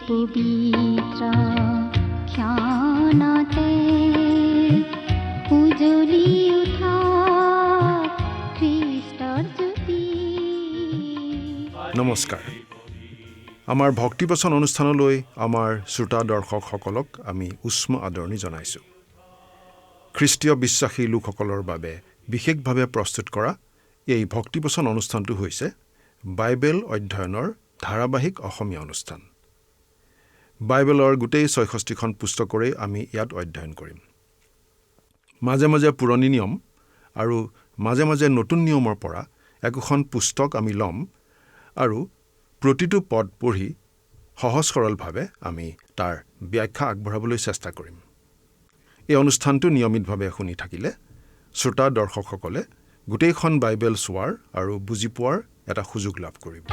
পবিত্ৰ ক্ষণতে উজলি উঠা খ্ৰীষ্টৰ জ্যোতি। নমস্কাৰ। আমাৰ ভক্তিবচন অনুষ্ঠানলৈ আমাৰ শ্ৰোতা দৰ্শকসকলক আমি উষ্ম আদৰণি জনাইছোঁ। খ্ৰীষ্টীয় বিশ্বাসী লোকসকলৰ বাবে বিশেষভাৱে প্ৰস্তুত কৰা এই ভক্তিবচন অনুষ্ঠানটো হৈছে বাইবেল অধ্যয়নৰ ধাৰাবাহিক অসমীয়া অনুষ্ঠান। বাইবেলৰ গোটেই ৬৬খন পুস্তকৰেই আমি ইয়াত অধ্যয়ন কৰিম। মাজে মাজে পুৰণি নিয়ম আৰু মাজে মাজে নতুন নিয়মৰ পৰা একোখন পুস্তক আমি ল'ম আৰু প্ৰতিটো পদ পঢ়ি সহজ সৰলভাৱে আমি তাৰ ব্যাখ্যা আগবঢ়াবলৈ চেষ্টা কৰিম। এই অনুষ্ঠানটো নিয়মিতভাৱে শুনি থাকিলে শ্ৰোতা দৰ্শকসকলে গোটেইখন বাইবেল চোৱাৰ আৰু বুজি পোৱাৰ এটা সুযোগ লাভ কৰিব।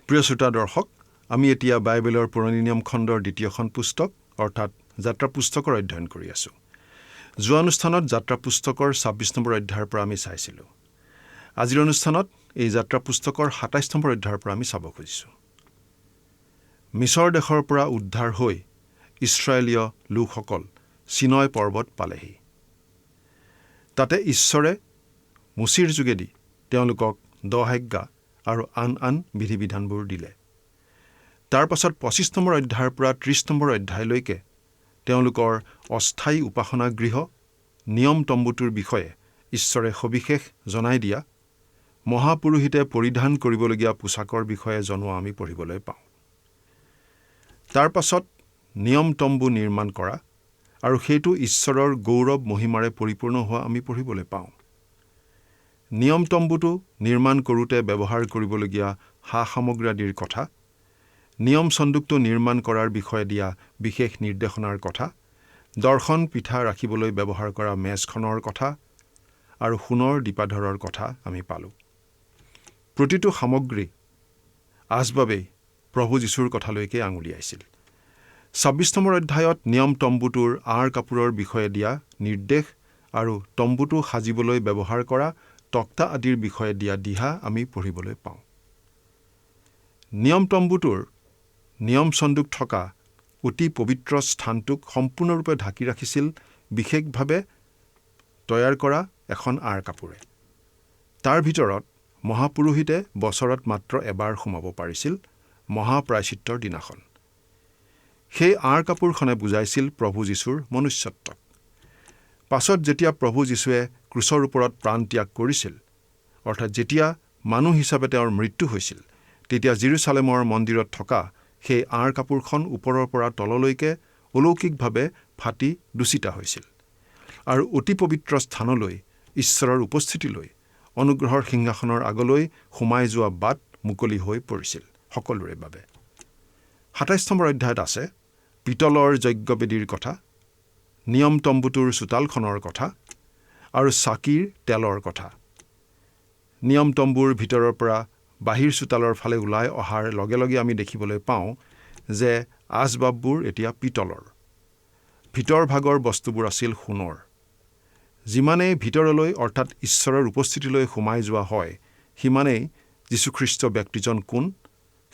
প্ৰিয় শ্ৰোতা দৰ্শক, আমি এতিয়া বাইবেলৰ পুৰণি নিয়ম খণ্ডৰ দ্বিতীয়খন পুস্তক অৰ্থাৎ যাত্ৰা পুস্তকৰ অধ্যয়ন কৰি আছোঁ। যোৱা অনুষ্ঠানত যাত্ৰা পুস্তকৰ ২৬ নম্বৰ অধ্যায়ৰ পৰা আমি চাইছিলোঁ। আজিৰ অনুষ্ঠানত এই যাত্ৰা পুস্তকৰ ২৭ নম্বৰ অধ্যায়ৰ পৰা আমি চাব খুজিছোঁ। মিছৰ দেশৰ পৰা উদ্ধাৰ হৈ ইছৰাইলীয় লোকসকল চিনয় পৰ্বত পালেহি। তাতে ঈশ্বৰে মুচিৰ যোগেদি তেওঁলোকক ১০ আজ্ঞা আৰু আন বিধি বিধানবোৰ দিলে। তাৰ পাছত ২৫ নম্বৰ অধ্যায়ৰ পৰা ৩০ নম্বৰ অধ্যায়লৈকে তেওঁলোকৰ অস্থায়ী উপাসনা গৃহ, নিয়ম তম্বুটোৰ বিষয়ে ঈশ্বৰে সবিশেষ জনাই দিয়া, মহাপুৰোহিতে পৰিধান কৰিবলগীয়া পোছাকৰ বিষয়ে জনোৱা আমি পঢ়িবলৈ পাওঁ। তাৰ পাছত নিয়ম তম্বু নিৰ্মাণ কৰা আৰু সেইটো ঈশ্বৰৰ গৌৰৱ মহিমাৰে পৰিপূৰ্ণ হোৱা আমি পঢ়িবলৈ পাওঁ। নিয়ম তম্বুটো নিৰ্মাণ কৰোঁতে ব্যৱহাৰ কৰিবলগীয়া সা সামগ্ৰী আদিৰ কথা, নিয়ম সন্দুকটো নিৰ্মাণ কৰাৰ বিষয়ে দিয়া বিশেষ নিৰ্দেশনাৰ কথা, দৰ্শন পিঠা ৰাখিবলৈ ব্যৱহাৰ কৰা মেজখনৰ কথা আৰু সোণৰ দীপাধৰৰ কথা আমি পালোঁ। প্ৰতিটো সামগ্ৰী আচবাবেই প্ৰভু যীশুৰ কথালৈকে আঙুলিয়াইছিল। ২৬ নম্বৰ অধ্যায়ত নিয়ম তম্বুটোৰ আঁৰ কাপোৰৰ বিষয়ে দিয়া নিৰ্দেশ আৰু তম্বুটো সাজিবলৈ ব্যৱহাৰ কৰা তক্তা আদিৰ বিষয়ে দিয়া দিহা আমি পঢ়িবলৈ পাওঁ। নিয়ম তম্বুটোৰ নিয়ম সন্দুক থকা অতি পবিত্ৰ স্থানটোক সম্পূৰ্ণৰূপে ঢাকি ৰাখিছিল বিশেষভাৱে তৈয়াৰ কৰা এখন আঁৰ কাপোৰে। তাৰ ভিতৰত মহাপুৰোহিতে বছৰত মাত্ৰ এবাৰ সোমাব পাৰিছিল, মহাপ্ৰায়শ্চিত্তৰ দিনাখন। সেই আঁৰ কাপোৰখনে বুজাইছিল প্ৰভু যীশুৰ মনুষ্যত্বক। পাছত যেতিয়া প্ৰভু যীশুৱে ক্ৰুচৰ ওপৰত প্ৰাণ ত্যাগ কৰিছিল, অৰ্থাৎ যেতিয়া মানুহ হিচাপে তেওঁৰ মৃত্যু হৈছিল, তেতিয়া জেৰুচালেমৰ মন্দিৰত থকা সেই আঁৰ কাপোৰখন ওপৰৰ পৰা তললৈকে অলৌকিকভাৱে ফাটি দূষিত হৈছিল আৰু অতি পবিত্ৰ স্থানলৈ, ঈশ্বৰৰ উপস্থিতিলৈ, অনুগ্ৰহৰ সিংহাসনৰ আগলৈ সোমাই যোৱা বাট মুকলি হৈ পৰিছিল সকলোৰে বাবে। ২৭ নম্বৰ অধ্যায়ত আছে পিতলৰ যজ্ঞবেদীৰ কথা, নিয়ম তম্বুটোৰ চোতালখনৰ কথা আৰু চাকিৰ তেলৰ কথা। নিয়ম তম্বুৰ ভিতৰৰ পৰা বাহিৰ চোতালৰ ফালে ওলাই অহাৰ লগে লগে আমি দেখিবলৈ পাওঁ যে আচবাববোৰ এতিয়া পিতলৰ। ভিতৰ ভাগৰ বস্তুবোৰ আছিল সোণৰ। যিমানেই ভিতৰলৈ অৰ্থাৎ ঈশ্বৰৰ উপস্থিতিলৈ সোমাই যোৱা হয়, সিমানেই যীশুখ্ৰীষ্ট ব্যক্তিজন কোন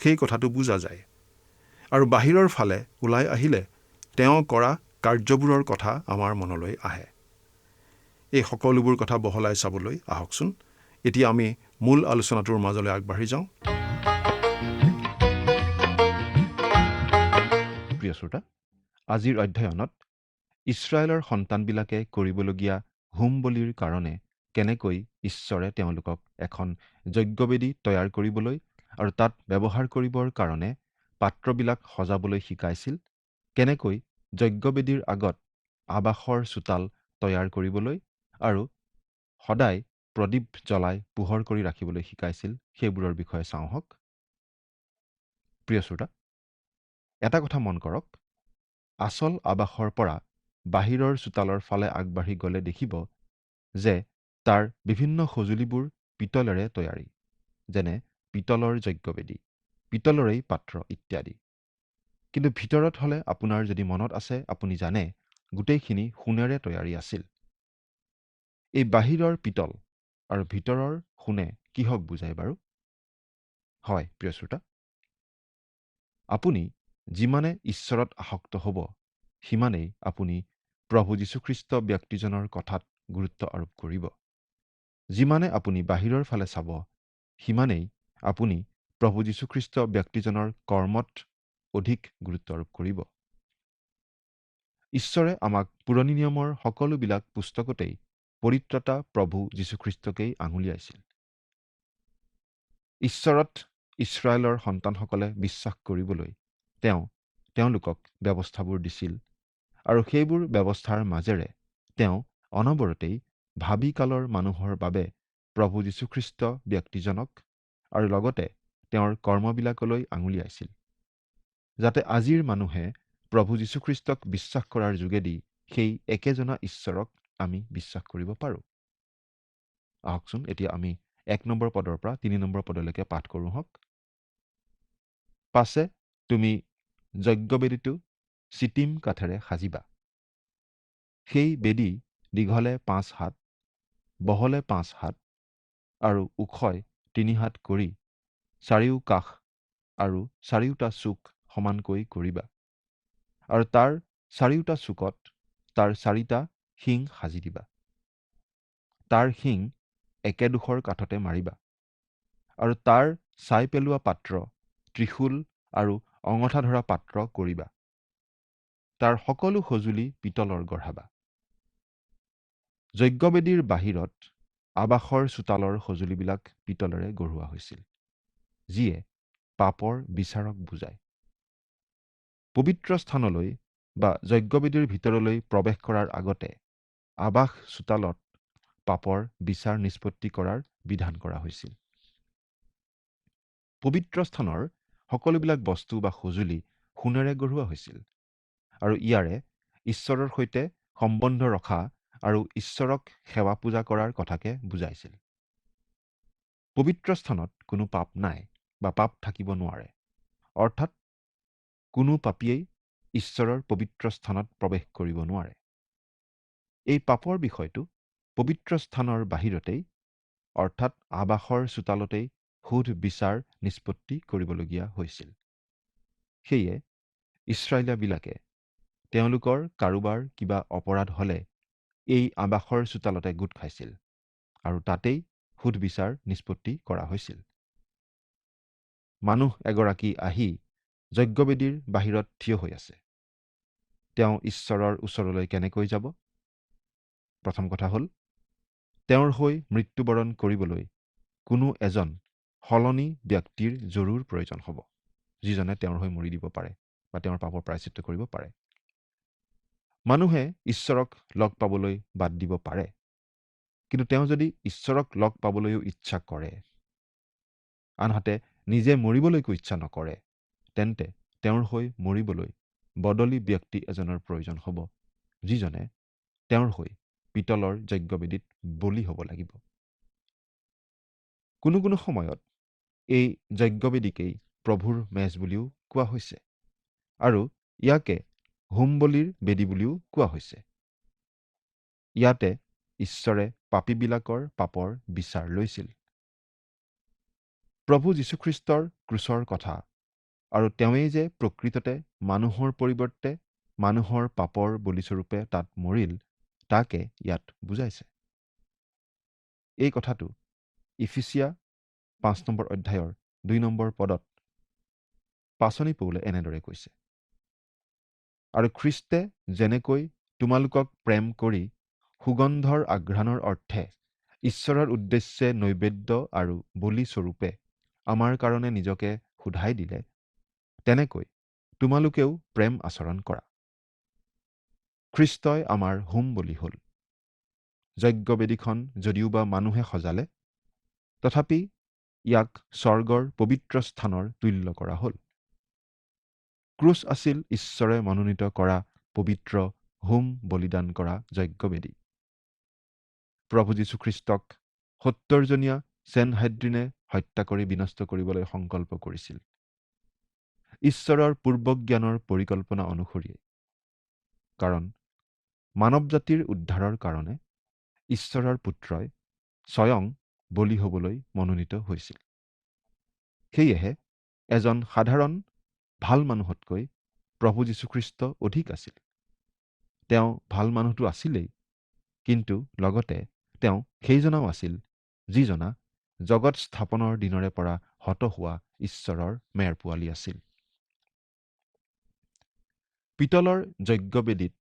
সেই কথাটো বুজা যায়। আৰু বাহিৰৰ ফালে ওলাই আহিলে তেওঁ কৰা কাৰ্যবোৰৰ কথা আমাৰ মনলৈ আহে। এই সকলোবোৰ কথা বহলাই চাবলৈ আহকচোন এতিয়া আমি মূল আলোচনাটোৰ মাজলৈ আগবাঢ়ি যাওঁ। প্ৰিয় শ্ৰোতা, আজিৰ অধ্যয়নত ইছৰাইলৰ সন্তানবিলাকে কৰিবলগীয়া হোম বলিৰ কাৰণে কেনেকৈ ঈশ্বৰে তেওঁলোকক এখন যজ্ঞবেদী তৈয়াৰ কৰিবলৈ আৰু তাত ব্যৱহাৰ কৰিবৰ কাৰণে পাত্ৰবিলাক সজাবলৈ শিকাইছিল, কেনেকৈ যজ্ঞবেদীৰ আগত আবাসৰ চোতাল তৈয়াৰ কৰিবলৈ আৰু সদায় প্ৰদীপ জ্বলাই পোহৰ কৰি ৰাখিবলৈ শিকাইছিল, সেইবোৰৰ বিষয়ে চাওঁ হওক। প্ৰিয় শ্ৰোতা, এটা কথা মন কৰক, আচল আবাসৰ পৰা বাহিৰৰ চোতালৰ ফালে আগবাঢ়ি গ'লে দেখিব যে তাৰ বিভিন্ন সঁজুলিবোৰ পিতলেৰে তৈয়াৰী, যেনে পিতলৰ যজ্ঞবেদী, পিতলৰেই পাত্ৰ ইত্যাদি। কিন্তু ভিতৰত হ'লে আপোনাৰ যদি মনত আছে, আপুনি জানে গোটেইখিনি সোণেৰে তৈয়াৰী আছিল। এই বাহিৰৰ পিতল আৰু ভিতৰৰ সোণে কিহক বুজায় বাৰু? হয় প্ৰিয় শ্ৰোতা, আপুনি যিমানে ঈশ্বৰত আসক্ত হ'ব, সিমানেই আপুনি প্ৰভু যীশুখ্ৰীষ্ট ব্যক্তিজনৰ কথাত গুৰুত্ব আৰোপ কৰিব। যিমানে আপুনি বাহিৰৰ ফালে চাব, সিমানেই আপুনি প্ৰভু যীশুখ্ৰীষ্ট ব্যক্তিজনৰ কৰ্মত অধিক গুৰুত্ব আৰোপ কৰিব। ঈশ্বৰে আমাক পুৰণি নিয়মৰ সকলোবিলাক পুস্তকতেই পৰিত্ৰাতা প্ৰভু যীশুখ্ৰীষ্টকেই আঙুলিয়াইছিল। ঈশ্বৰত ইছৰাইলৰ সন্তানসকলে বিশ্বাস কৰিবলৈ তেওঁলোকক ব্যৱস্থাবোৰ দিছিল আৰু সেইবোৰ ব্যৱস্থাৰ মাজেৰে তেওঁ অনবৰতেই ভাবি কালৰ মানুহৰ বাবে প্ৰভু যীশুখ্ৰীষ্ট ব্যক্তিজনক আৰু লগতে তেওঁৰ কৰ্মবিলাকলৈ আঙুলিয়াইছিল, যাতে আজিৰ মানুহে প্ৰভু যীশুখ্ৰীষ্টক বিশ্বাস কৰাৰ যোগেদি সেই একেজনা ঈশ্বৰক আমি বিশ্বাস কৰিব পাৰোঁ। আহকচোন এতিয়া আমি 1 নম্বৰ পদৰ পৰা 3 নম্বৰ পদলৈকে পাঠ কৰোঁ হওক। পাছে তুমি যজ্ঞবেদীটো চিটিম কাঠেৰে সাজিবা। সেই বেদী দীঘলে 5 হাত, বহলে 5 হাত আৰু ওখই 3 হাত কৰি চাৰিও কাষ আৰু চাৰিওটা চুক সমানকৈ কৰিবা। আৰু তাৰ চাৰিওটা চুকত তাৰ 4টা শিং সাজি দিবা। তাৰ শিং একেডোখৰ কাঠতে মাৰিবা। আৰু তাৰ ছাই পেলোৱা পাত্ৰ, ত্ৰিশূল আৰু অঙঠা ধৰা পাত্ৰ কৰিবা। তাৰ সকলো সঁজুলি পিতলৰ গঢ়াবা। যজ্ঞবেদীৰ বাহিৰত আবাসৰ চোতালৰ সঁজুলিবিলাক পিতলেৰে গঢ়োৱা হৈছিল, যিয়ে পাপৰ বিচাৰক বুজায়। পবিত্ৰ স্থানলৈ বা যজ্ঞবেদীৰ ভিতৰলৈ প্ৰৱেশ কৰাৰ আগতে আবাস চোতালত পাপৰ বিচাৰ নিষ্পত্তি কৰাৰ বিধান কৰা হৈছিল। পবিত্ৰ স্থানৰ সকলোবিলাক বস্তু বা সঁজুলি সোণেৰে গঢ়োৱা হৈছিল আৰু ইয়াৰে ঈশ্বৰৰ সৈতে সম্বন্ধ ৰখা আৰু ঈশ্বৰক সেৱা পূজা কৰাৰ কথাকে বুজাইছিল। পবিত্ৰ স্থানত কোনো পাপ নাই বা পাপ থাকিব নোৱাৰে, অৰ্থাৎ কোনো পাপীয়েই ঈশ্বৰৰ পবিত্ৰ স্থানত প্ৰৱেশ কৰিব নোৱাৰে। এই পাপৰ বিষয়টো পবিত্ৰ স্থানৰ বাহিৰতেই অৰ্থাৎ আবাসৰ চোতালতেই সোধ বিচাৰ নিষ্পত্তি কৰিবলগীয়া হৈছিল। সেয়ে ইছৰাইলীয়াবিলাকে তেওঁলোকৰ কাৰোবাৰ কিবা অপৰাধ হ'লে এই আবাসৰ চোতালতে গোট খাইছিল আৰু তাতেই সোধ বিচাৰ নিষ্পত্তি কৰা হৈছিল। মানুহ এগৰাকী আহি যজ্ঞবেদীৰ বাহিৰত থিয় হৈ আছে। তেওঁ ঈশ্বৰৰ ওচৰলৈ কেনেকৈ যাব? প্ৰথম কথা হ'ল, তেওঁৰ হৈ মৃত্যুবৰণ কৰিবলৈ কোনো এজন সলনি ব্যক্তিৰ জৰুৰ প্ৰয়োজন হ'ব, যিজনে তেওঁৰ হৈ মৰি দিব পাৰে বা তেওঁৰ পাপৰ প্ৰায়শ্চিত্ত কৰিব পাৰে। মানুহে ঈশ্বৰক লগ পাবলৈ বাদ দিব পাৰে, কিন্তু তেওঁ যদি ঈশ্বৰক লগ পাবলৈও ইচ্ছা কৰে, আনহাতে নিজে মৰিবলৈকো ইচ্ছা নকৰে, তেন্তে তেওঁৰ হৈ মৰিবলৈ বদলি ব্যক্তি এজনৰ প্ৰয়োজন হ'ব, যিজনে তেওঁৰ হৈ পিতলৰ যজ্ঞবেদীত বলি হ'ব লাগিব। কোনো কোনো সময়ত এই যজ্ঞবেদীকেই প্ৰভুৰ মেজ বুলিও কোৱা হৈছে আৰু ইয়াকে হোম বলিৰ বেদী বুলিও কোৱা হৈছে। ইয়াতে ঈশ্বৰে পাপীবিলাকৰ পাপৰ বিচাৰ লৈছিল। প্ৰভু যীশুখ্ৰীষ্টৰ ক্ৰুচৰ কথা আৰু তেওঁৱেই যে প্ৰকৃততে মানুহৰ পৰিৱৰ্তে মানুহৰ পাপৰ বলিস্বৰূপে তাত মৰিল, তাকে ইয়াত বুজাইছে। এই কথাটো ইফিচিয়া 5 নম্বৰ অধ্যায়ৰ 2 নম্বৰ পদত পাচনি পৌলে এনেদৰে কৈছে, আৰু খ্ৰীষ্টে যেনেকৈ তোমালোকক প্ৰেম কৰি সুগন্ধৰ আঘ্ৰাণৰ অৰ্থে ঈশ্বৰৰ উদ্দেশ্যে নৈবেদ্য আৰু বলি স্বৰূপে আমাৰ কাৰণে নিজকে শোধাই দিলে, তেনেকৈ তোমালোকেও প্ৰেম আচৰণ কৰা। খ্ৰীষ্টই আমাৰ হোম বলি হ'ল। যজ্ঞবেদীখন যদিওবা মানুহে সজালে, তথাপি ইয়াক স্বৰ্গৰ পবিত্ৰ স্থানৰ তুল্য কৰা হ'ল। ক্ৰুচ আছিল ঈশ্বৰে মনোনীত কৰা পবিত্ৰ হোম বলিদান কৰা যজ্ঞবেদী। প্ৰভু যীশুখ্ৰীষ্টক 70জনীয়া চেনহাইড্ৰিনে হত্যা কৰি বিনষ্ট কৰিবলৈ সংকল্প কৰিছিল। ঈশ্বৰৰ পূৰ্বজ্ঞানৰ পৰিকল্পনা অনুসৰিয়ে, কাৰণ মানৱ জাতিৰ উদ্ধাৰৰ কাৰণে ঈশ্বৰৰ পুত্ৰই স্বয়ং বলি হ'বলৈ মনোনীত হৈছিল। সেয়েহে এজন সাধাৰণ ভাল মানুহতকৈ প্ৰভু যীশুখ্ৰীষ্ট অধিক আছিল। তেওঁ ভাল মানুহটো আছিলেই, কিন্তু লগতে তেওঁ সেইজনাও আছিল যিজনা জগত স্থাপনৰ দিনৰে পৰা হত হোৱা ঈশ্বৰৰ মেৰ পোৱালি আছিল। পিতলৰ যজ্ঞবেদীত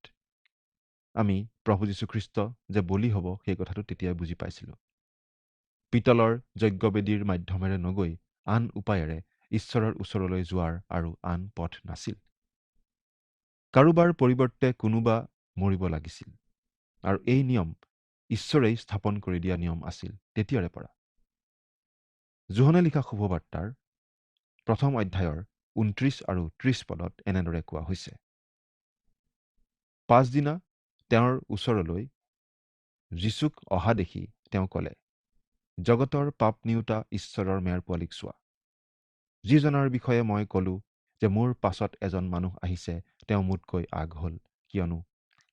আমি প্ৰভু যীশুখ্ৰীষ্ট যে বলি হ'ব সেই কথাটো তেতিয়াই বুজি পাইছিলোঁ। পিতলৰ যজ্ঞবেদীৰ মাধ্যমেৰে নগৈ আন উপায়েৰে ঈশ্বৰৰ ওচৰলৈ যোৱাৰ আৰু আন পথ নাছিল। কাৰোবাৰ পৰিৱৰ্তে কোনোবা মৰিব লাগিছিল, আৰু এই নিয়ম ঈশ্বৰেই স্থাপন কৰি দিয়া নিয়ম আছিল তেতিয়াৰে পৰা। যোহনে লিখা শুভবাৰ্তাৰ 1 অধ্যায়ৰ 29 আৰু 30 পদত এনেদৰে কোৱা হৈছে, পাছদিনা তেওঁৰ ওচৰলৈ যীচুক অহা দেখি তেওঁ ক'লে, জগতৰ পাপ নিওতা ঈশ্বৰৰ মেৰ পোৱালিক চোৱা। যিজনাৰ বিষয়ে মই ক'লো যে মোৰ পাছত এজন মানুহ আহিছে, তেওঁ মোতকৈ আগ হ'ল, কিয়নো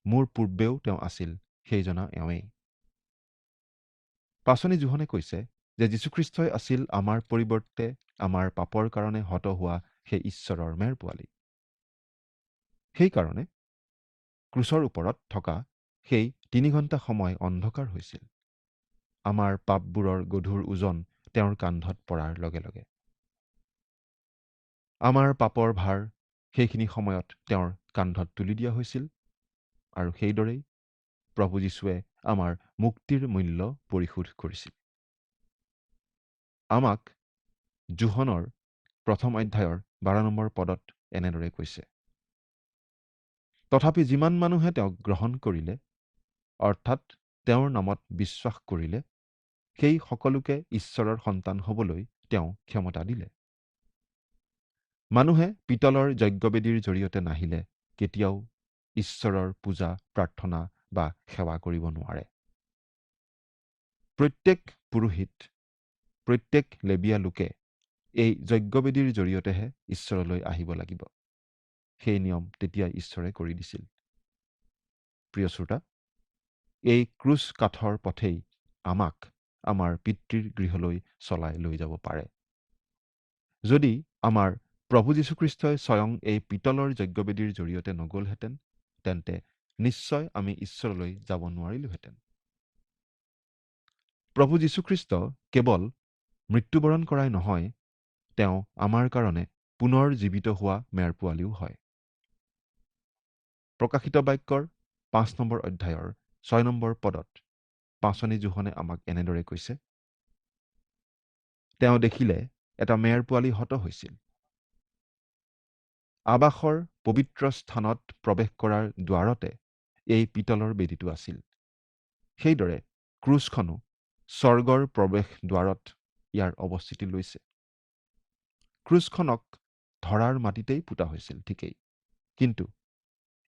মোৰ পূৰ্বেও তেওঁ আছিল, সেইজনা এওঁৱেই। পাছনি যোহনে কৈছে যে যীশুখ্ৰীষ্টই আছিল আমাৰ পৰিৱৰ্তে আমাৰ পাপৰ কাৰণে হত হোৱা সেই ঈশ্বৰৰ মেৰ পোৱালি। সেইকাৰণে ক্ৰুচৰ ওপৰত থকা সেই 3 ঘণ্টা সময় অন্ধকাৰ হৈছিল। আমাৰ পাপবোৰৰ গধুৰ ওজন তেওঁৰ কান্ধত পৰাৰ লগে লগে আমাৰ পাপৰ ভাৰ সেইখিনি সময়ত তেওঁৰ কান্ধত তুলি দিয়া হৈছিল, আৰু সেইদৰেই প্ৰভু যীশুৱে আমাৰ মুক্তিৰ মূল্য পৰিশোধ কৰিছিল। আমাক যোহনৰ 1 অধ্যায়ৰ 12 নম্বৰ পদত এনেদৰে কৈছে, তথাপি যিমান মানুহে তেওঁক গ্ৰহণ কৰিলে, অৰ্থাৎ তেওঁৰ নামত বিশ্বাস কৰিলে, সেই সকলোকে ঈশ্বৰৰ সন্তান হ'বলৈ তেওঁ ক্ষমতা দিলে। মানুহে পিতলৰ যজ্ঞবেদীৰ জৰিয়তে নাহিলে কেতিয়াও ঈশ্বৰৰ পূজা, প্ৰাৰ্থনা বা সেৱা কৰিব নোৱাৰে। প্ৰত্যেক পুৰোহিত, প্ৰত্যেক লেবীয়া লোকে এই যজ্ঞবেদীৰ জৰিয়তেহে ঈশ্বৰলৈ আহিব লাগিব। সেই নিয়ম তেতিয়া ঈশ্বৰে কৰি দিছিল। প্ৰিয় শ্ৰোতা, এই ক্ৰুচ কাঠৰ পথেই আমাক আমাৰ পিতৃৰ গৃহলৈ চলাই লৈ যাব পাৰে। যদি আমাৰ প্ৰভু যীশুখ্ৰীষ্টই স্বয়ং এই পিতলৰ যজ্ঞবেদীৰ জৰিয়তে নগ'লহেঁতেন, তেন্তে নিশ্চয় আমি ঈশ্বৰলৈ যাব নোৱাৰিলোহেঁতেন। প্ৰভু যীশুখ্ৰীষ্ট কেৱল মৃত্যুবৰণ কৰাই নহয়, তেওঁ আমাৰ কাৰণে পুনৰ জীৱিত হোৱা মেৰ পোৱালিও হয়। প্ৰকাশিত বাক্যৰ 5 নম্বৰ অধ্যায়ৰ 6 নম্বৰ পদত পাছনি যোহনে আমাক এনেদৰে কৈছে, তেওঁ দেখিলে এটা মেৰ পোৱালি হত হৈছিল। আবাসৰ পবিত্ৰ স্থানত প্ৰৱেশ কৰাৰ দুৱাৰতে এই পিতলৰ বেদীটো আছিল। সেইদৰে ক্ৰুচখনো স্বৰ্গৰ প্ৰৱেশ দুৱাৰত ইয়াৰ অৱস্থিতি লৈছে। ক্ৰুচখনক ধৰাৰ মাটিতেই পোতা হৈছিল ঠিকেই, কিন্তু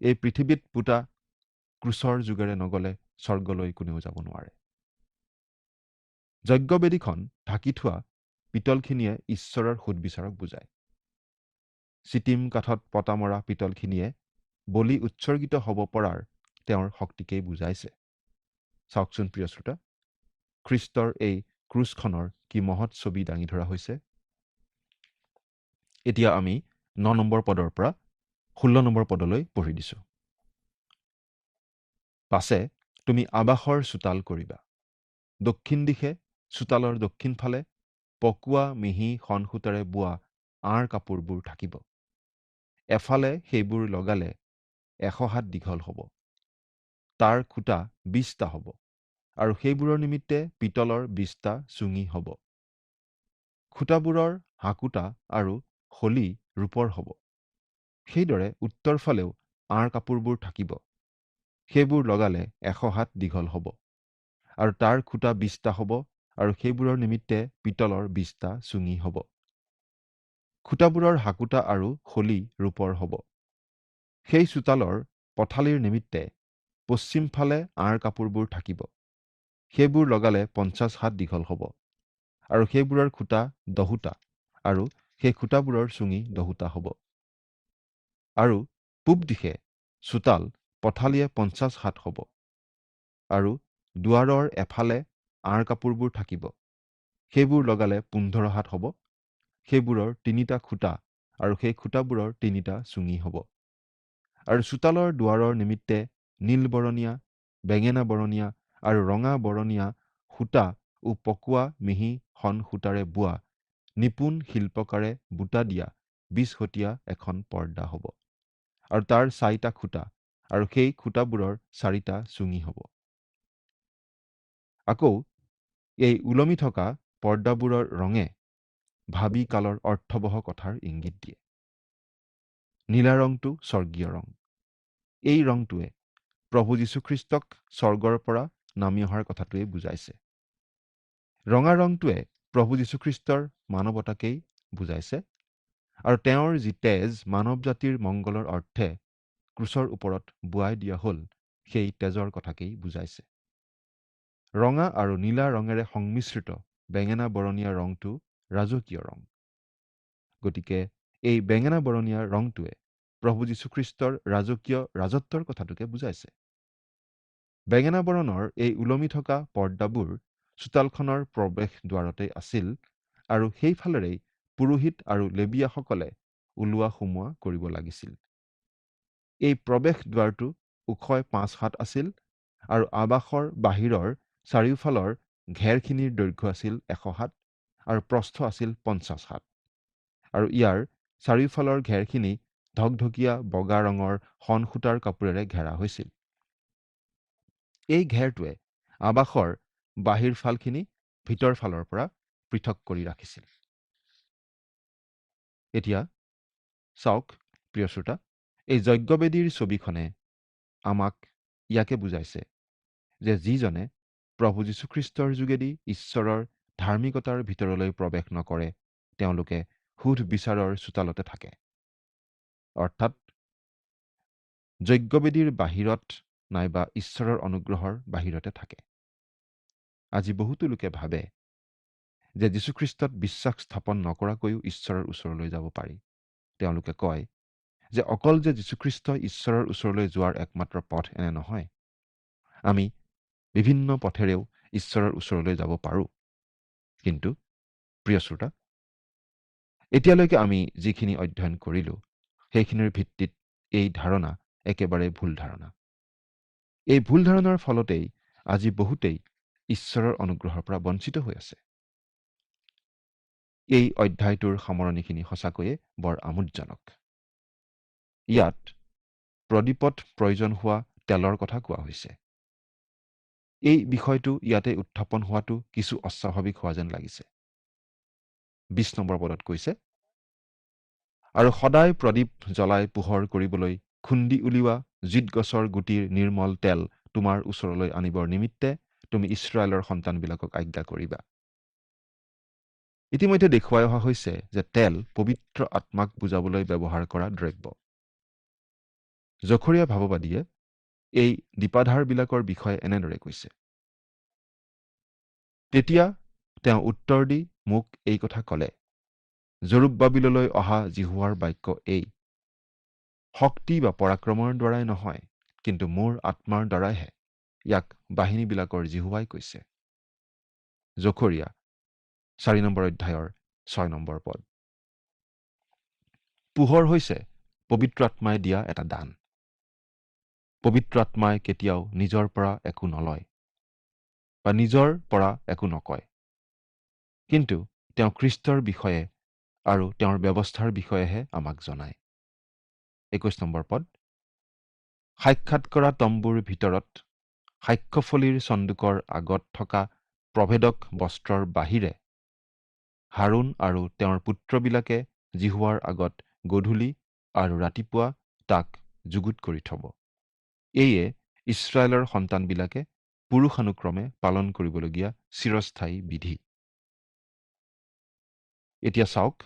এই পৃথিৱীত পোতা ক্ৰুচৰ যুগেৰে নগলে স্বৰ্গলৈ কোনেও যাব নোৱাৰে। যজ্ঞবেদীখন ঢাকি থোৱা পিতলখিনিয়ে ঈশ্বৰৰ সুদবিচাৰক বুজায়। চিটিম কাঠত পতা মৰা পিতলখিনিয়ে বলি উৎসৰ্গিত হ'ব পৰাৰ তেওঁৰ শক্তিকেই বুজাইছে। চাওকচোন প্ৰিয় শ্ৰোতা, খ্ৰীষ্টৰ এই ক্ৰুচখনৰ কি মহৎ ছবি দাঙি ধৰা হৈছে। এতিয়া আমি 9 নম্বৰ পদৰ পৰা 16 নম্বৰ পদলৈ পঢ়ি দিছোঁ। পাছে তুমি আবাসৰ চোতাল কৰিবা। দক্ষিণ দিশে চোতালৰ দক্ষিণ ফালে পকোৱা মিহি শণসূতাৰে বোৱা আঁৰ কাপোৰবোৰ থাকিব। এফালে সেইবোৰ লগালে 100 হাত দীঘল হ'ব। তাৰ খুঁটা 20টা হ'ব, আৰু সেইবোৰৰ নিমিত্তে পিতলৰ 20টা চুঙি হ'ব। খুঁটাবোৰৰ হাকুটা আৰু খলি ৰূপৰ হ'ব। সেইদৰে উত্তৰ ফালেও আঁৰ কাপোৰবোৰ থাকিব। সেইবোৰ লগালে 100 হাত দীঘল হ'ব, আৰু তাৰ খুঁটা 20টা হ'ব, আৰু সেইবোৰৰ নিমিত্তে পিতলৰ 20টা চুঙি হ'ব। খুঁটাবোৰৰ হাকুটা আৰু খলি ৰূপৰ হ'ব। সেই চোতালৰ পথালিৰ নিমিত্তে পশ্চিম ফালে আঁৰ কাপোৰবোৰ থাকিব। সেইবোৰ লগালে 50 হাত দীঘল হ'ব, আৰু সেইবোৰৰ খুঁটা 10টা, আৰু সেই খুঁটাবোৰৰ চুঙি 10টা হ'ব। আৰু পূব দিশে চোতাল পথালিয়ে 50 হাত হ'ব, আৰু দুৱাৰৰ এফালে আঁৰ কাপোৰবোৰ থাকিব। সেইবোৰ লগালে 15 হাত হ'ব। সেইবোৰৰ 3টা খুঁটা আৰু সেই খুঁটাবোৰৰ 3টা চুঙি হ'ব। আৰু চোতালৰ দুৱাৰৰ নিমিত্তে নীল বৰণীয়া, বেঙেনা বৰণীয়া আৰু ৰঙা বৰণীয়া সূতা ও পকোৱা মিহি শণ সূতাৰে বোৱা নিপুণ শিল্পকাৰে বুটা দিয়া 20 হতীয়া এখন পৰ্দা হ'ব। আৰু তাৰ 4টা খুঁটা আৰু সেই খুঁটাবোৰৰ 4টা চুঙি হ'ব। আকৌ এই ওলমি থকা পৰ্দাবোৰৰ ৰঙে ভাবি কালৰ অৰ্থবহ কথাৰ ইংগিত দিয়ে। নীলা ৰংটো স্বৰ্গীয় ৰং। এই ৰংটোৱে প্ৰভু যীশুখ্ৰীষ্টক স্বৰ্গৰ পৰা নামি অহাৰ কথাটোৱে বুজাইছে। ৰঙা ৰংটোৱে প্ৰভু যীশুখ্ৰীষ্টৰ মানৱতাকেই বুজাইছে আৰু তেওঁৰ যি তেজ মানৱ জাতিৰ মংগলৰ অৰ্থে ক্ৰুচৰ ওপৰত বোৱাই দিয়া হ'ল, সেই তেজৰ কথাকেই বুজাইছে। ৰঙা আৰু নীলা ৰঙেৰে সংমিশ্ৰিত বেঙেনা বৰণীয়া ৰংটো ৰাজকীয় ৰং। গতিকে এই বেঙেনা বৰণীয়া ৰংটোৱে প্ৰভু যীশুখ্ৰীষ্টৰ ৰাজকীয় ৰাজত্বৰ কথাটোকে বুজাইছে। বেঙেনা বৰণৰ এই ওলমি থকা পৰ্দাবোৰ চোতালখনৰ প্ৰৱেশ দুৱাৰতে আছিল আৰু সেইফালেৰেই পুৰোহিত আৰু লেবীয়াসকলে ওলোৱা সোমোৱা কৰিব লাগিছিল। এই প্ৰৱেশ দুৱাৰটো ওখই 5 হাত আছিল আৰু আৱাসৰ বাহিৰৰ চাৰিওফালৰ ঘেৰখিনিৰ দৈৰ্ঘ্য আছিল 100 হাত আৰু প্ৰস্থ আছিল 50 হাত। আৰু ইয়াৰ চাৰিওফালৰ ঘেৰখিনি ধকধকীয়া বগা ৰঙৰ শণ সূতাৰ কাপোৰেৰে ঘেৰা হৈছিল। এই ঘেৰটোৱে আৱাসৰ বাহিৰ ফালখিনি ভিতৰ ফালৰ পৰা পৃথক কৰি ৰাখিছিল। এতিয়া চাওক প্ৰিয় শ্ৰোতা, এই যজ্ঞবেদীৰ ছবিখনে আমাক ইয়াকে বুজাইছে যে যিজনে প্ৰভু যীশুখ্ৰীষ্টৰ যোগেদি ঈশ্বৰৰ ধাৰ্মিকতাৰ ভিতৰলৈ প্ৰৱেশ নকৰে, তেওঁলোকে সুধ বিচাৰৰ চোতালতে থাকে। অৰ্থাৎ যজ্ঞবেদীৰ বাহিৰত নাইবা ঈশ্বৰৰ অনুগ্ৰহৰ বাহিৰতে থাকে। আজি বহুতো লোকে ভাবে যে যীশুখ্ৰীষ্টত বিশ্বাস স্থাপন নকৰাকৈও ঈশ্বৰৰ ওচৰলৈ যাব পাৰি। তেওঁলোকে কয় যে অকল যে যীশুখ্ৰীষ্ট ঈশ্বৰৰ ওচৰলৈ যোৱাৰ একমাত্ৰ পথ এনে নহয়, আমি বিভিন্ন পথেৰেও ঈশ্বৰৰ ওচৰলৈ যাব পাৰোঁ। কিন্তু প্ৰিয় শ্ৰোতা, এতিয়ালৈকে আমি যিখিনি অধ্যয়ন কৰিলোঁ, সেইখিনিৰ ভিত্তিত এই ধাৰণা একেবাৰে ভুল ধাৰণা। এই ভুল ধাৰণাৰ ফলতেই আজি বহুতেই ঈশ্বৰৰ অনুগ্ৰহৰ পৰা বঞ্চিত হৈ আছে। এই অধ্যায়টোৰ সামৰণিখিনি সঁচাকৈয়ে বৰ আমোদজনক। ইয়াত প্ৰদীপত প্ৰয়োজন হোৱা তেলৰ কথা কোৱা হৈছে। এই বিষয়টো ইয়াতে উত্থাপন হোৱাটো কিছু অস্বাভাৱিক হোৱা যেন লাগিছে। 20 নম্বৰ পদত কৈছে, আৰু সদায় প্ৰদীপ জ্বলাই পোহৰ কৰিবলৈ খুন্দি উলিওৱা জিত গছৰ গুটিৰ নিৰ্মল তেল তোমাৰ ওচৰলৈ আনিবৰ নিমিত্তে তুমি ইছৰাইলৰ সন্তানবিলাকক আজ্ঞা কৰিবা। ইতিমধ্যে দেখুৱাই অহা হৈছে যে তেল পবিত্ৰ আত্মাক বুজাবলৈ ব্যৱহাৰ কৰা দ্ৰব্য। জখৰীয়া ভাৱবাদীয়ে এই দীপাধাৰবিলাকৰ বিষয়ে এনেদৰে কৈছে, তেতিয়া তেওঁ উত্তৰ দি মোক এই কথা ক'লে, জৰুব্বাবিললৈ অহা জিহুৱাৰ বাক্য এই, শক্তি বা পৰাক্ৰমৰ দ্বাৰাই নহয়, কিন্তু মোৰ আত্মাৰ দ্বাৰাইহে, ইয়াক বাহিনীবিলাকৰ জিহুৱাই কৈছে। জখৰীয়া 4 নম্বৰ অধ্যায়ৰ 6 নম্বৰ পদ। পোহৰ হৈছে পবিত্ৰ আত্মাই দিয়া এটা দান। পবিত্ৰ আত্মাই কেতিয়াও নিজৰ পৰা একো নলয় বা নিজৰ পৰা একো নকয়, কিন্তু তেওঁ খ্ৰীষ্টৰ বিষয়ে আৰু তেওঁৰ ব্যৱস্থাৰ বিষয়েহে আমাক জনায়। 21 নম্বৰ পদ। সাক্ষাৎ কৰা তম্বুৰ ভিতৰত সাক্ষ্যফলিৰ চন্দুকৰ আগত থকা প্ৰভেদক বস্ত্ৰৰ বাহিৰে হাৰুণ আৰু তেওঁৰ পুত্ৰবিলাকে জিহুৱাৰ আগত গধূলি আৰু ৰাতিপুৱা তাক যুগুত কৰি থব। এয়ে ইছৰাইলৰ সন্তানবিলাকে পুৰুষানুক্ৰমে পালন কৰিবলগীয়া চিৰস্থায়ী বিধি। এতিয়া চাওক,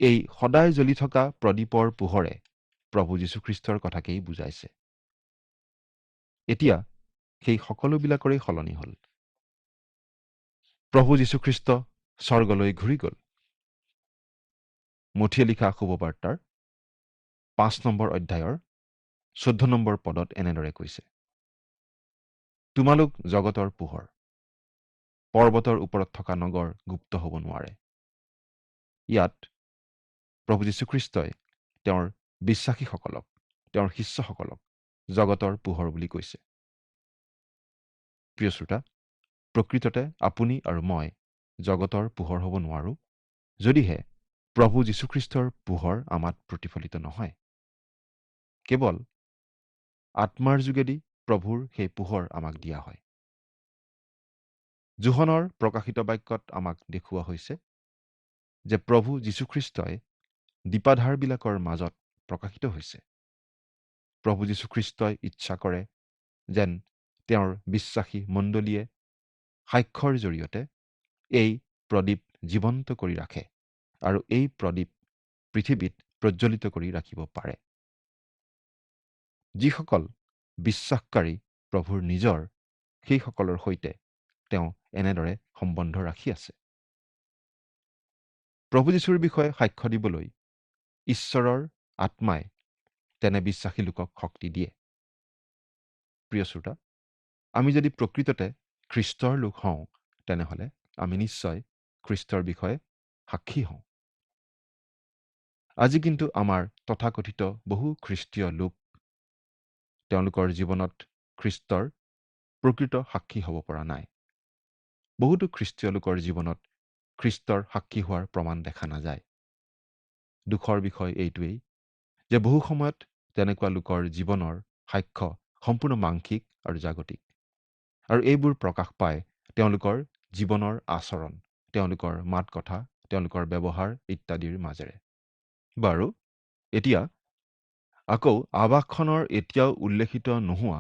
এই সদায় জ্বলি থকা প্ৰদীপৰ পোহৰে প্ৰভু যীশুখ্ৰীষ্টৰ কথাকেই বুজাইছে। এতিয়া সেই সকলোবিলাকৰেই সলনি হ'ল। প্ৰভু যীশুখ্ৰীষ্ট স্বৰ্গলৈ ঘূৰি গ'ল। মথিয়ে লিখা শুভবাৰ্তাৰ 5 নম্বৰ অধ্যায়ৰ 14 নম্বৰ পদত এনেদৰে কৈছে, তোমালোক জগতৰ পোহৰ, পৰ্বতৰ ওপৰত থকা নগৰ গুপ্ত হ'ব নোৱাৰে। ইয়াত প্ৰভু যীশুখ্ৰীষ্টই তেওঁৰ বিশ্বাসীসকলক, তেওঁৰ শিষ্যসকলক জগতৰ পোহৰ বুলি কৈছে। প্ৰিয় শ্ৰোতা, প্ৰকৃততে আপুনি আৰু মই জগতৰ পোহৰ হ'ব নোৱাৰোঁ যদিহে প্ৰভু যীশুখ্ৰীষ্টৰ পোহৰ আমাত প্ৰতিফলিত নহয়। কেৱল আত্মাৰ যোগেদি প্ৰভুৰ সেই পোহৰ আমাক দিয়া হয়। যোহনৰ প্ৰকাশিত বাক্যত আমাক দেখুওৱা হৈছে যে প্ৰভু যীশুখ্ৰীষ্টই দীপাধাৰবিলাকৰ মাজত প্ৰকাশিত হৈছে। প্ৰভু যীশুখ্ৰীষ্টই ইচ্ছা কৰে যেন তেওঁৰ বিশ্বাসী মণ্ডলীয়ে সাক্ষ্যৰ জৰিয়তে এই প্ৰদীপ জীৱন্ত কৰি ৰাখে আৰু এই প্ৰদীপ পৃথিৱীত প্ৰজ্বলিত কৰি ৰাখিব পাৰে। যিসকল বিশ্বাসকাৰী প্ৰভুৰ নিজৰ, সেইসকলৰ সৈতে তেওঁ এনেদৰে সম্বন্ধ ৰাখি আছে। প্ৰভু যীশুৰ বিষয়ে সাক্ষ্য দিবলৈ ঈশ্বৰৰ আত্মাই তেনে বিশ্বাসী লোকক শক্তি দিয়ে। প্ৰিয় শ্ৰোতা, আমি যদি প্ৰকৃততে খ্ৰীষ্টৰ লোক হওঁ তেনেহ'লে আমি নিশ্চয় খ্ৰীষ্টৰ বিষয়ে সাক্ষী হওঁ। আজি কিন্তু আমাৰ তথাকথিত বহু খ্ৰীষ্টীয় লোক তেওঁলোকৰ জীৱনত খ্ৰীষ্টৰ প্ৰকৃত সাক্ষী হ'ব পৰা নাই। বহুতো খ্ৰীষ্টীয় লোকৰ জীৱনত খ্ৰীষ্টৰ সাক্ষী হোৱাৰ প্ৰমাণ দেখা নাযায়। দুখৰ বিষয় এইটোৱেই যে বহু সময়ত তেনেকুৱা লোকৰ জীৱনৰ সাক্ষ্য সম্পূৰ্ণ মাংসিক আৰু জাগতিক, আৰু এইবোৰ প্ৰকাশ পায় তেওঁলোকৰ জীৱনৰ আচৰণ, তেওঁলোকৰ মাত কথা, তেওঁলোকৰ ব্যৱহাৰ ইত্যাদিৰ মাজেৰে। বাৰু এতিয়া আকৌ আৱাসখনৰ এতিয়াও উল্লেখিত নোহোৱা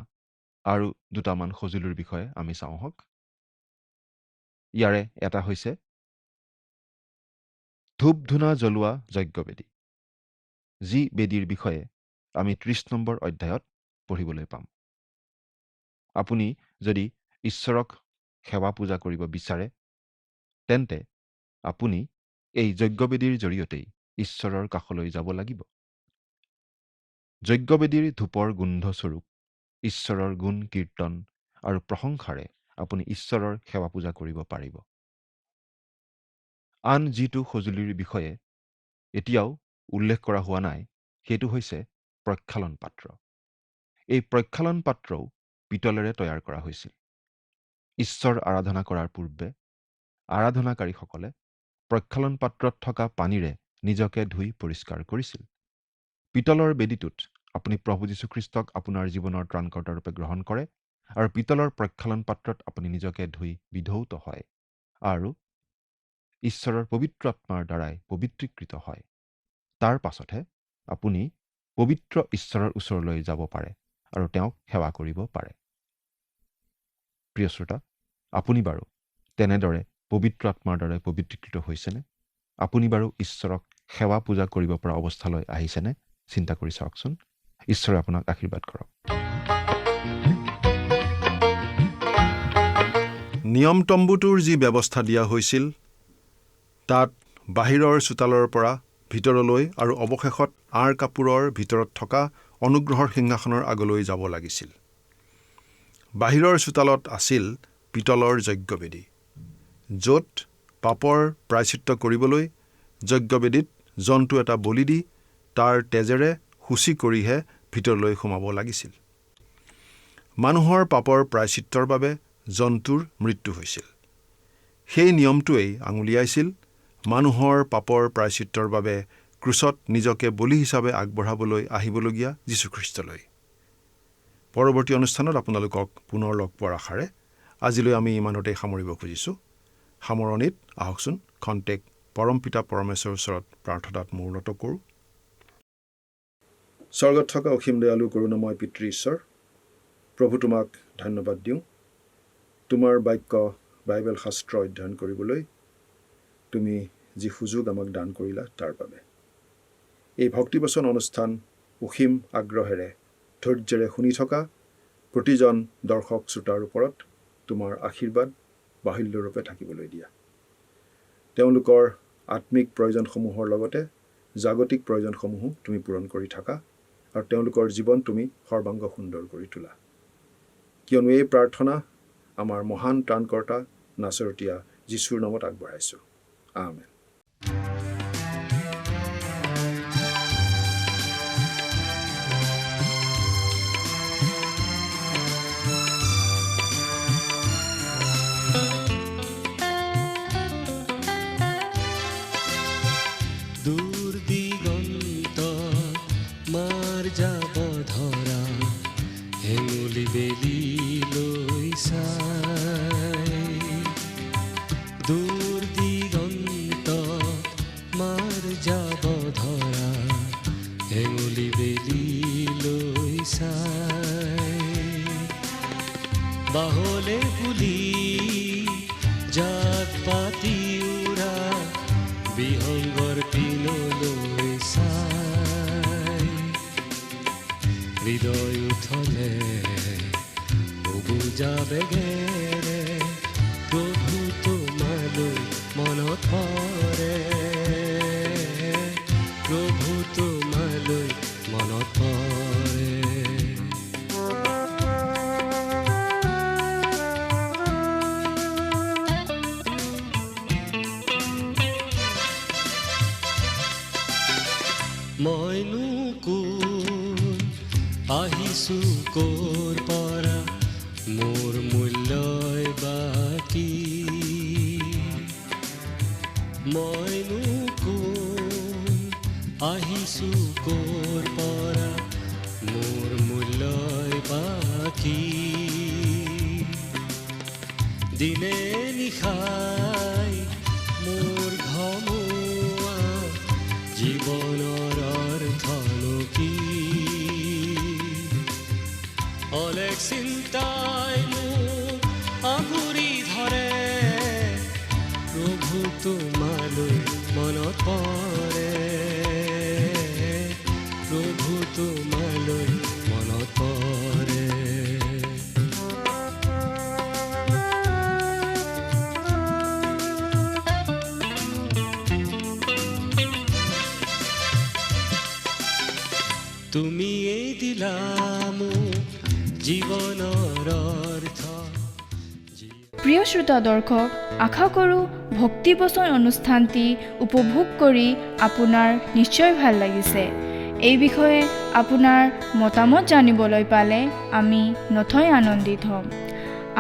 আৰু দুটামান সঁজুলিৰ বিষয়ে আমি চাওঁ হওক। ইয়াৰে এটা হৈছে ধূপ ধূনা জ্বলোৱা যজ্ঞবেদী, যি বেদীৰ বিষয়ে আমি 30 নম্বৰ অধ্যায়ত পঢ়িবলৈ পাম। আপুনি যদি ঈশ্বৰক সেৱা পূজা কৰিব বিচাৰে তেন্তে আপুনি এই যজ্ঞবেদীৰ জৰিয়তেই ঈশ্বৰৰ কাষলৈ যাব লাগিব। যজ্ঞবেদীৰ ধূপৰ গোন্ধস্বৰূপ ঈশ্বৰৰ গুণ কীৰ্তন আৰু প্ৰশংসাৰে আপুনি ঈশ্বৰৰ সেৱা পূজা কৰিব পাৰিব। আন যিটো সঁজুলিৰ বিষয়ে এতিয়াও উল্লেখ কৰা হোৱা নাই সেইটো হৈছে প্ৰক্ষালন পাত্ৰ। এই প্ৰক্ষালন পাত্ৰও পিতলেৰে তৈয়াৰ কৰা হৈছিল। ঈশ্বৰ আৰাধনা কৰাৰ পূৰ্বে আৰাধনাকাৰীসকলে প্ৰক্ষালন পাত্ৰত থকা পানীৰে নিজকে ধুই পৰিষ্কাৰ কৰিছিল। পিতলৰ বেদীটোত আপুনি প্ৰভু যীশুখ্ৰীষ্টক আপোনাৰ জীৱনৰ ত্ৰাণকৰ্তা ৰূপে গ্ৰহণ কৰে আৰু পিতলৰ প্ৰক্ষালন পাত্ৰত আপুনি নিজকে ধুই বিধৌত হয় আৰু ঈশ্বৰৰ পবিত্ৰ আত্মাৰ দ্বাৰাই পবিত্ৰীকৃত হয়। তাৰ পাছতহে আপুনি পবিত্ৰ ঈশ্বৰৰ ওচৰলৈ যাব পাৰে আৰু তেওঁক সেৱা কৰিব পাৰে। প্ৰিয় শ্ৰোতা, আপুনি বাৰু তেনেদৰে পবিত্ৰ আত্মাৰ দ্বাৰাই পবিত্ৰীকৃত হৈছেনে? আপুনি বাৰু ঈশ্বৰক সেৱা পূজা কৰিব পৰা অৱস্থালৈ আহিছেনে? চিন্তা কৰি চাওকচোন। ঈশ্বৰে আপোনাক আশীৰ্বাদ কৰক। নিয়ম তম্বুটোৰ যি ব্যৱস্থা দিয়া হৈছিল তাত বাহিৰৰ চোতালৰ পৰা ভিতৰলৈ আৰু অৱশেষত আঁৰ কাপোৰৰ ভিতৰত থকা অনুগ্ৰহৰ সিংহাসনৰ আগলৈ যাব লাগিছিল। বাহিৰৰ চোতালত আছিল পিতলৰ যজ্ঞবেদী, য'ত পাপৰ প্ৰায়চিত্ত কৰিবলৈ যজ্ঞবেদীত জন্তু এটা বলি দি তাৰ তেজেৰে শুচি কৰিহে ভিতৰলৈ সোমাব লাগিছিল। মানুহৰ পাপৰ প্ৰায়চিত্তৰ বাবে জন্তুৰ মৃত্যু হৈছিল। সেই নিয়মটোৱেই আঙুলিয়াইছিল মানুহৰ পাপৰ প্ৰায়চিত্তৰ বাবে ক্ৰুচত নিজকে বলি হিচাপে আগবঢ়াবলৈ আহিবলগীয়া যীশুখ্ৰীষ্টলৈ। পৰৱৰ্তী অনুষ্ঠানত আপোনালোকক পুনৰ লগ পোৱাৰ আশাৰে আজিলৈ আমি ইমানতেই সামৰিব খুজিছোঁ। সামৰণিত আহকচোন খন্তেক পৰম পিতা পৰমেশ্বৰৰ ওচৰত প্ৰাৰ্থনাত মূৰ্ণত কৰোঁ। স্বৰ্গত থকা অসীম দয়ালু কৰুণাময় পিতৃ ঈশ্বৰ, প্ৰভু তোমাক ধন্যবাদ দিওঁ। তোমাৰ বাক্য বাইবেল শাস্ত্ৰ অধ্যয়ন কৰিবলৈ তুমি যি সুযোগ আমাক দান কৰিলা তাৰ বাবে। এই ভক্তিবচন অনুষ্ঠান অসীম আগ্ৰহেৰে ধৈৰ্যেৰে শুনি থকা প্ৰতিজন দৰ্শক শ্ৰোতাৰ ওপৰত তোমাৰ আশীৰ্বাদ বাহুল্যৰূপে থাকিবলৈ দিয়া। তেওঁলোকৰ আত্মিক প্ৰয়োজনসমূহৰ লগতে জাগতিক প্ৰয়োজনসমূহো তুমি পূৰণ কৰি থাকা আৰু তেওঁলোকৰ জীৱন তুমি সৰ্বাংগ সুন্দৰ কৰি তোলা। কিয়নো এই প্ৰাৰ্থনা আমাৰ মহান ত্ৰাণকৰ্তা নাচৰতীয়া যীশুৰ নামত আগবঢ়াইছোঁ। আমেন। চাই দূৰ দিগন্ত মাৰ যাব ধৰা হেঙুলি বেলিলৈ চাই বাহলে পুলি জাক পাতি উৰা বিহংগৰ পিনলৈ চাই হৃদয় উঠলে বুজা বেগেৰে প্ৰভু তোমালৈ মনত পৰে প্ৰভু তোমালৈ মনত পৰে মইনো কোন আহিছো ক'ৰ পৰা মোৰ মূল্যই বাকী মইনো কোন আহিছো ক'ৰ পৰা মোৰ মূল্যই বাকী দিনে নিশাই মোৰ ঘমুৱা জীৱনৰ অৰ্থনো কি অলেখ চিন্তাই মোক আগুৰি ধৰে প্ৰভু তোমালৈ মনত পৰে প্ৰভু তোমালৈ মনত পৰে তুমিয়েই দিলা মোক জীৱনৰ অৰ্থ প্ৰিয় শ্ৰোতা দৰ্শক আশা কৰোঁ ভক্তিবচন অনুষ্ঠানটি উপভোগ কৰি আপোনাৰ নিশ্চয় ভাল লাগিছে এই বিষয়ে আপোনাৰ মতামত জানিবলৈ পালে আমি নথৈ আনন্দিত হ'ম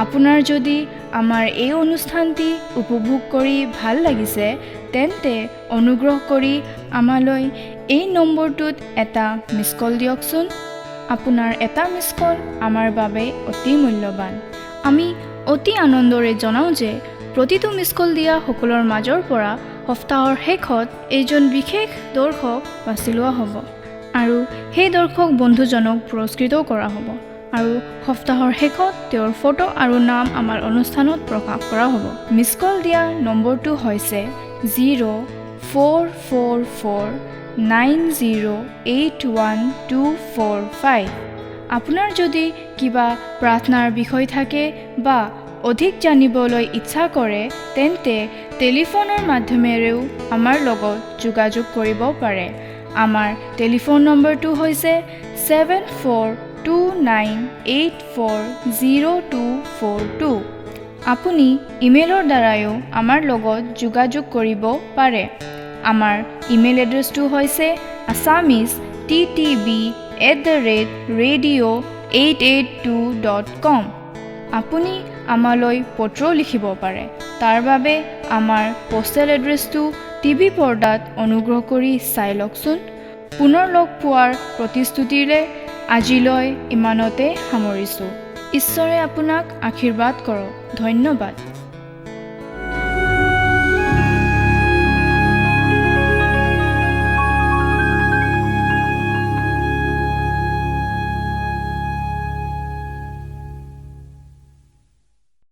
আপোনাৰ যদি আমাৰ এই অনুষ্ঠানটি উপভোগ কৰি ভাল লাগিছে তেন্তে অনুগ্ৰহ কৰি আমালৈ এই নম্বৰটোত এটা মিছ কল দিয়কচোন আপোনাৰ এটা মিছ কল আমাৰ বাবে অতি মূল্যৱান আমি অতি আনন্দৰে জনাওঁ যে প্ৰতিটো মিছ কল দিয়া সকলৰ মাজৰ পৰা সপ্তাহৰ শেষত এজন বিশেষ দৰ্শক বাছি লোৱা হ'ব আৰু সেই দৰ্শক বন্ধুজনক পুৰস্কৃতও কৰা হ'ব আৰু সপ্তাহৰ শেষত তেওঁৰ ফটো আৰু নাম আমাৰ অনুষ্ঠানত প্ৰকাশ কৰা হ'ব মিছ কল দিয়া নম্বৰটো হৈছে 0444908125 আপোনাৰ যদি কিবা প্ৰাৰ্থনাৰ বিষয় থাকে বা অধিক জানিবলৈ ইচ্ছা কৰে তেন্তে টেলিফোনৰ মাধ্যমেৰেও আমাৰ লগত যোগাযোগ কৰিব পাৰে আমাৰ টেলিফোন নম্বৰটো হৈছে 7429840242 আপুনি ইমেইলৰ দ্বাৰাও আমাৰ লগত যোগাযোগ কৰিব পাৰে আমাৰ ইমেইল এড্ৰেছটো হৈছে assamese@radio882.com আপুনি আমালৈ পত্ৰও লিখিব পাৰে তাৰ বাবে আমাৰ পোষ্টেল এড্ৰেছটো টিভি পৰ্দাত অনুগ্ৰহ কৰি চাই লওকচোন পুনৰ লগ পোৱাৰ প্ৰতিশ্ৰুতিৰে আজিলৈ ইমানতে সামৰিছোঁ ঈশ্বৰে আপোনাক আশীৰ্বাদ কৰক ধন্যবাদ